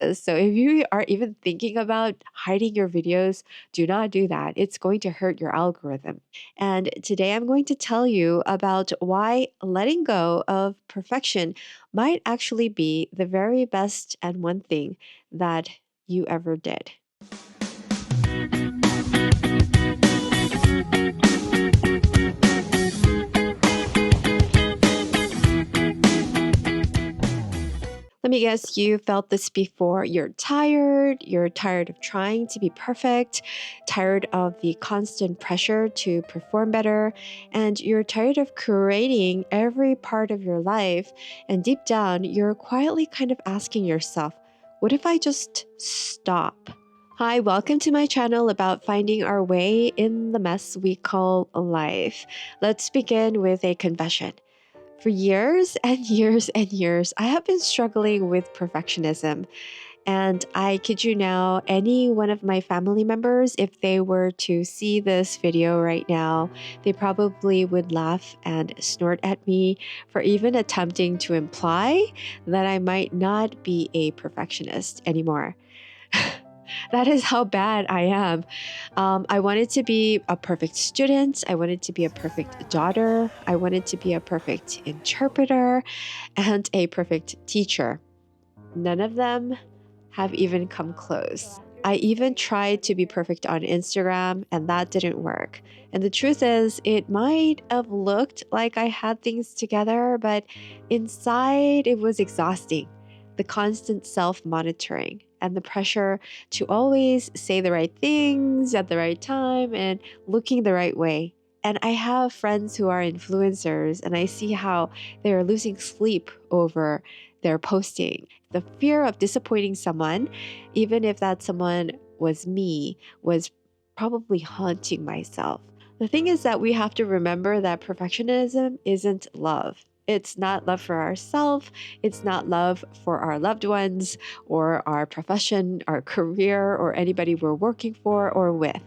So if you are even thinking about hiding your videos, do not do that. It's going to hurt your algorithm. And today I'm going to tell you about why letting go of perfection might actually be the very best and one thing that you ever did. Let me guess, you felt this before. You're tired of trying to be perfect, tired of the constant pressure to perform better, and you're tired of curating every part of your life. And deep down, you're quietly kind of asking yourself, what if I just stop? Hi, welcome to my channel about finding our way in the mess we call life. Let's begin with a confession. For years and years and years, I have been struggling with perfectionism. And I kid you now, any one of my family members, if they were to see this video right now, they probably would laugh and snort at me for even attempting to imply that I might not be a perfectionist anymore. That is how bad I am. I wanted to be a perfect student. I wanted to be a perfect daughter. I wanted to be a perfect interpreter and a perfect teacher. None of them have even come close. I even tried to be perfect on Instagram, and that didn't work. And the truth is, it might have looked like I had things together, but inside it was exhausting. The constant self monitoring and the pressure to always say the right things at the right time and looking the right way. And I have friends who are influencers, and I see how they're losing sleep over their posting. The fear of disappointing someone, even if that someone was me, was probably haunting myself. The thing is that we have to remember that perfectionism isn't love. It's not love for ourselves. It's not love for our loved ones or our profession, our career, or anybody we're working for or with.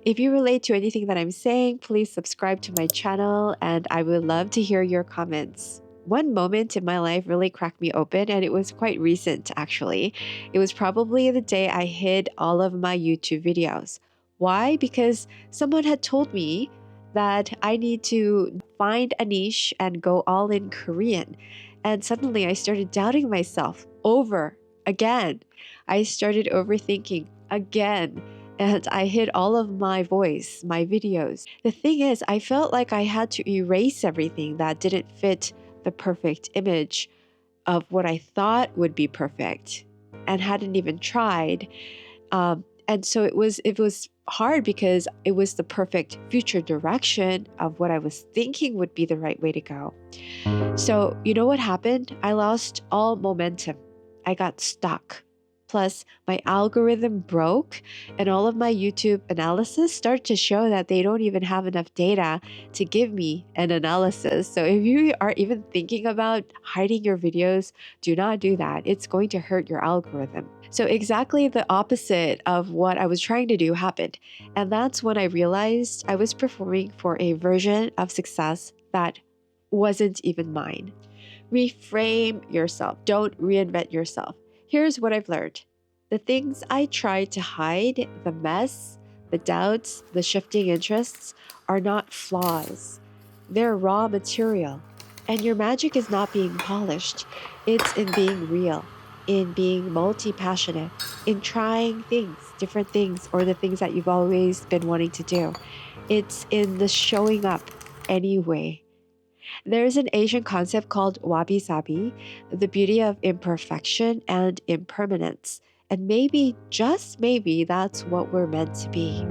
If you relate to anything that I'm saying, please subscribe to my channel and I would love to hear your comments. One moment in my life really cracked me open, and it was quite recent actually. It was probably the day I hid all of my YouTube videos. Why? Because someone had told me that I need to find a niche and go all in Korean. And suddenly I started doubting myself over again. I started overthinking again. And I hid all of my voice, my videos. The thing is, I felt like I had to erase everything that didn't fit the perfect image of what I thought would be perfect and hadn't even tried. And so it was hard because it was the perfect future direction of what I was thinking would be the right way to go. So, you know what happened? I lost all momentum. I got stuck. Plus, my algorithm broke, and all of my YouTube analysis started to show that they don't even have enough data to give me an analysis. So, if you are even thinking about hiding your videos, do not do that. It's going to hurt your algorithm. So, exactly the opposite of what I was trying to do happened. And that's when I realized I was performing for a version of success that wasn't even mine. Reframe yourself. Don't reinvent yourself. Here's what I've learned. The things I tried to hide, the mess, the doubts, the shifting interests, are not flaws. They're raw material. And your magic is not being polished. It's in being real, in being multi-passionate, in trying things, different things, or the things that you've always been wanting to do. It's in the showing up anyway. There's an Asian concept called wabi sabi, the beauty of imperfection and impermanence. And maybe, just maybe, that's what we're meant to be.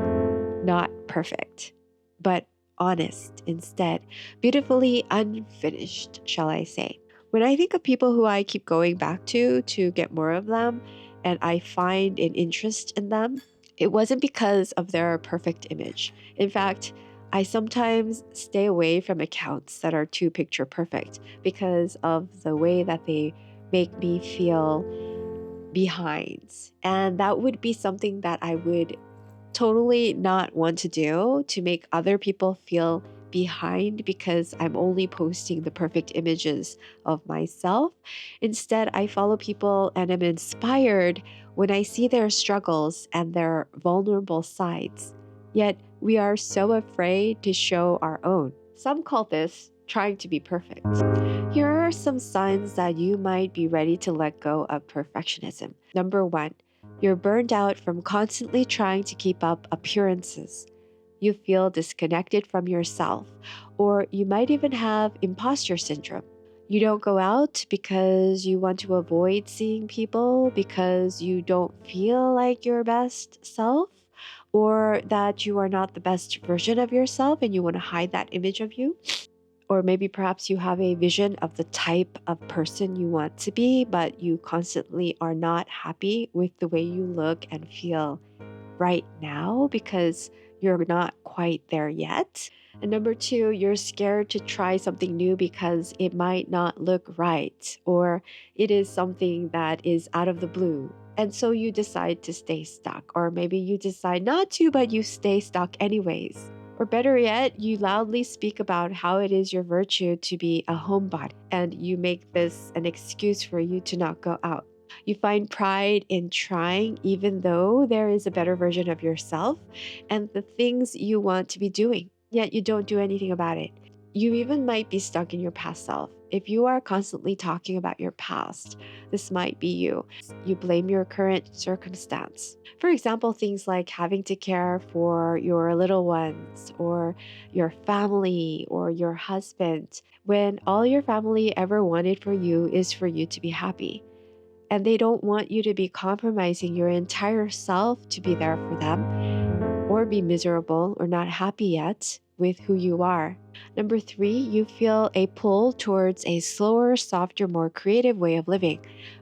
Not perfect, but honest instead. Beautifully unfinished, shall I say. When I think of people who I keep going back to get more of them, and I find an interest in them, it wasn't because of their perfect image. In fact, I sometimes stay away from accounts that are too picture perfect because of the way that they make me feel behind. And that would be something that I would totally not want to do, to make other people feel behind because I'm only posting the perfect images of myself. Instead, I follow people and am inspired when I see their struggles and their vulnerable sides. Yet, we are so afraid to show our own. Some call this trying to be perfect. Here are some signs that you might be ready to let go of perfectionism. Number one, you're burned out from constantly trying to keep up appearances. You feel disconnected from yourself, or you might even have imposter syndrome. You don't go out because you want to avoid seeing people, because you don't feel like your best self, or that you are not the best version of yourself and you want to hide that image of you. Or maybe perhaps you have a vision of the type of person you want to be, but you constantly are not happy with the way you look and feel right now because you're not quite there yet. And number two, you're scared to try something new because it might not look right, or it is something that is out of the blue. And so you decide to stay stuck, or maybe you decide not to, but you stay stuck anyways. Or better yet, you loudly speak about how it is your virtue to be a homebody, and you make this an excuse for you to not go out. You find pride in trying, even though there is a better version of yourself and the things you want to be doing, yet you don't do anything about it. You even might be stuck in your past self. If you are constantly talking about your past, this might be you. You blame your current circumstance. For example, things like having to care for your little ones, or your family, or your husband, when all your family ever wanted for you is for you to be happy. And they don't want you to be compromising your entire self to be there for them, or be miserable or not happy yet with who you are. Number three, you feel a pull towards a slower, softer, more creative way of living,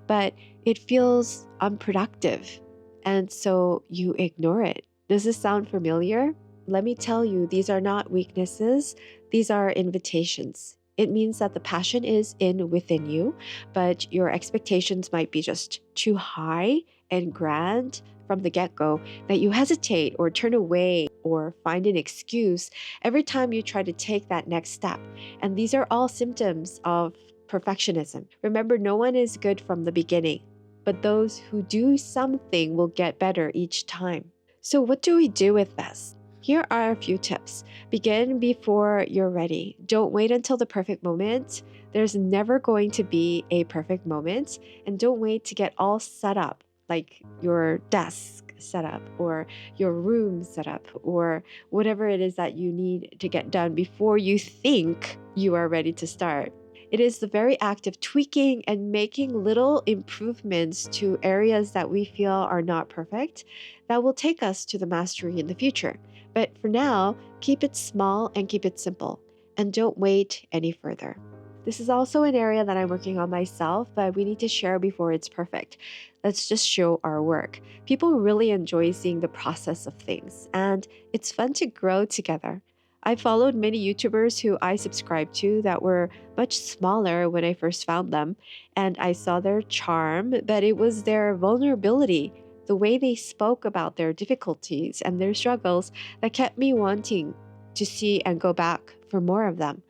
but it feels unproductive. And so you ignore it. Does this sound familiar? Let me tell you, these are not weaknesses, these are invitations. It means that the passion is in within you, but your expectations might be just too high and grand from the get go that you hesitate or turn away or find an excuse every time you try to take that next step. And these are all symptoms of perfectionism. Remember, no one is good from the beginning, but those who do something will get better each time. So, what do we do with this? Here are a few tips. Begin before you're ready. Don't wait until the perfect moment. There's never going to be a perfect moment. And don't wait to get all set up, like your desk set up, or your room set up, or whatever it is that you need to get done before you think you are ready to start. It is the very act of tweaking and making little improvements to areas that we feel are not perfect that will take us to the mastery in the future. But for now, keep it small and keep it simple, and don't wait any further. This is also an area that I'm working on myself, but we need to share before it's perfect. Let's just show our work. People really enjoy seeing the process of things, and it's fun to grow together. I followed many YouTubers who I subscribed to that were much smaller when I first found them, and I saw their charm, but it was their vulnerability, the way they spoke about their difficulties and their struggles, that kept me wanting to see and go back for more of them.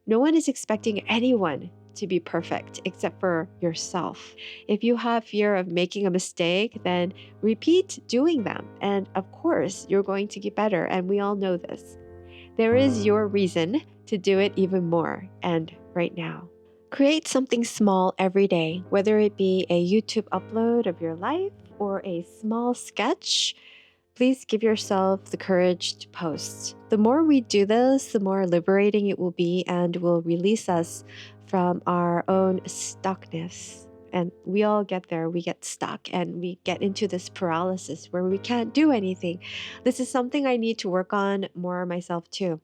No one is expecting anyone to be perfect except for yourself. If you have fear of making a mistake, then repeat doing them. And of course, you're going to get better, and we all know this. There is your reason to do it even more, and right now. Create something small every day, whether it be a YouTube upload of your life or a small sketch. Please give yourself the courage to post. The more we do this, the more liberating it will be and will release us from our own stuckness. And we all get there, we get stuck, and we get into this paralysis where we can't do anything. This is something I need to work on more myself too.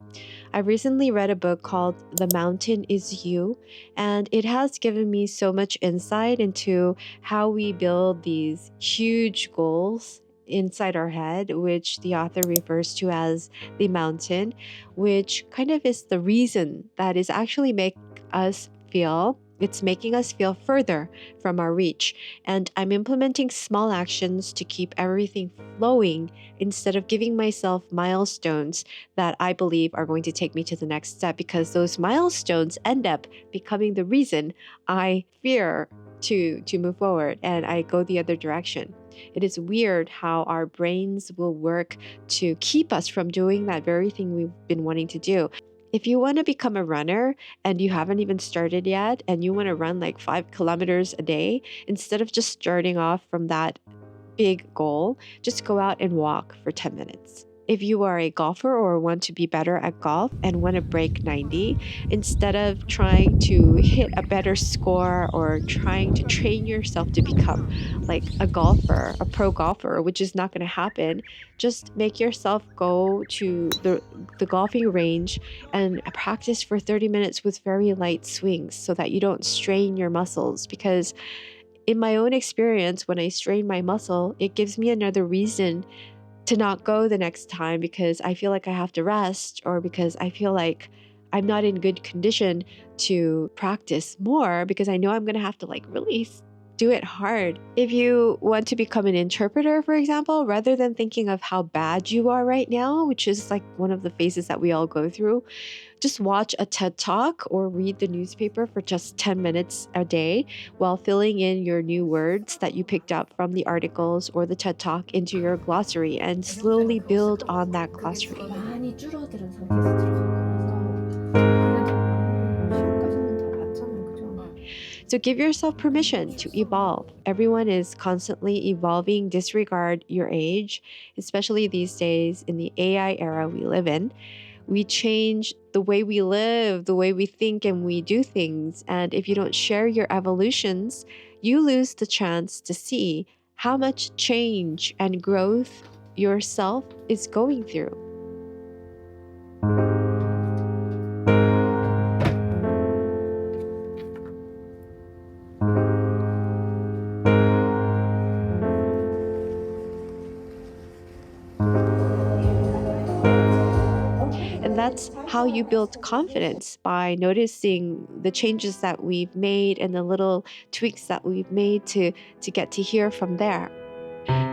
I recently read a book called The Mountain Is You, and it has given me so much insight into how we build these huge goals inside our head, which the author refers to as the mountain, which kind of is the reason that is actually make us feel It's making us feel further from our reach. And I'm implementing small actions to keep everything flowing instead of giving myself milestones that I believe are going to take me to the next step, because those milestones end up becoming the reason I fear to move forward and I go the other direction. It is weird how our brains will work to keep us from doing that very thing we've been wanting to do. If you want to become a runner and you haven't even started yet and you want to run like 5 kilometers a day, instead of just starting off from that big goal, just go out and walk for 10 minutes. If you are a golfer or want to be better at golf and want to break 90, instead of trying to hit a better score or trying to train yourself to become like a golfer, a pro golfer, which is not going to happen, just make yourself go to the golfing range and practice for 30 minutes with very light swings so that you don't strain your muscles. Because in my own experience, when I strain my muscle, it gives me another reason to not go the next time, because I feel like I have to rest, or because I feel like I'm not in good condition to practice more, because I know I'm going to have to like really do it hard. If you want to become an interpreter, for example, rather than thinking of how bad you are right now, which is like one of the phases that we all go through, just watch a TED Talk or read the newspaper for just 10 minutes a day while filling in your new words that you picked up from the articles or the TED Talk into your glossary, and slowly build on that glossary. 많이 줄어드는 상태에서 들어간 거라서 그래도 아무래도 시험까지는 다 봤잖아요. 그죠? So give yourself permission to evolve. Everyone is constantly evolving. Disregard your age, especially these days in the AI era we live in. We change the way we live, the way we think, and we do things. And if you don't share your evolutions, you lose the chance to see how much change and growth yourself is going through. And that's how you build confidence, by noticing the changes that we've made and the little tweaks that we've made to get to here from there.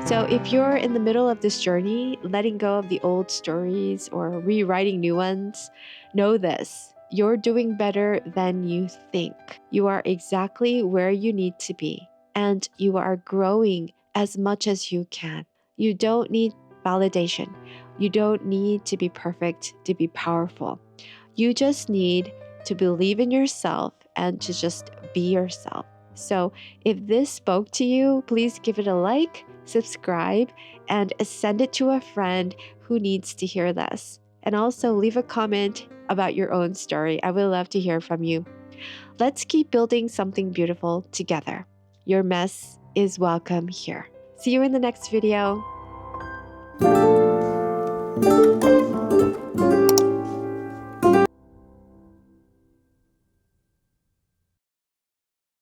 So if you're in the middle of this journey, letting go of the old stories or rewriting new ones, know this: you're doing better than you think. You are exactly where you need to be, and you are growing as much as you can. You don't need validation. You don't need to be perfect to be powerful. You just need to believe in yourself and to just be yourself. So if this spoke to you, please give it a like, subscribe, and send it to a friend who needs to hear this. And also leave a comment about your own story. I would love to hear from you. Let's keep building something beautiful together. Your mess is welcome here. See you in the next video.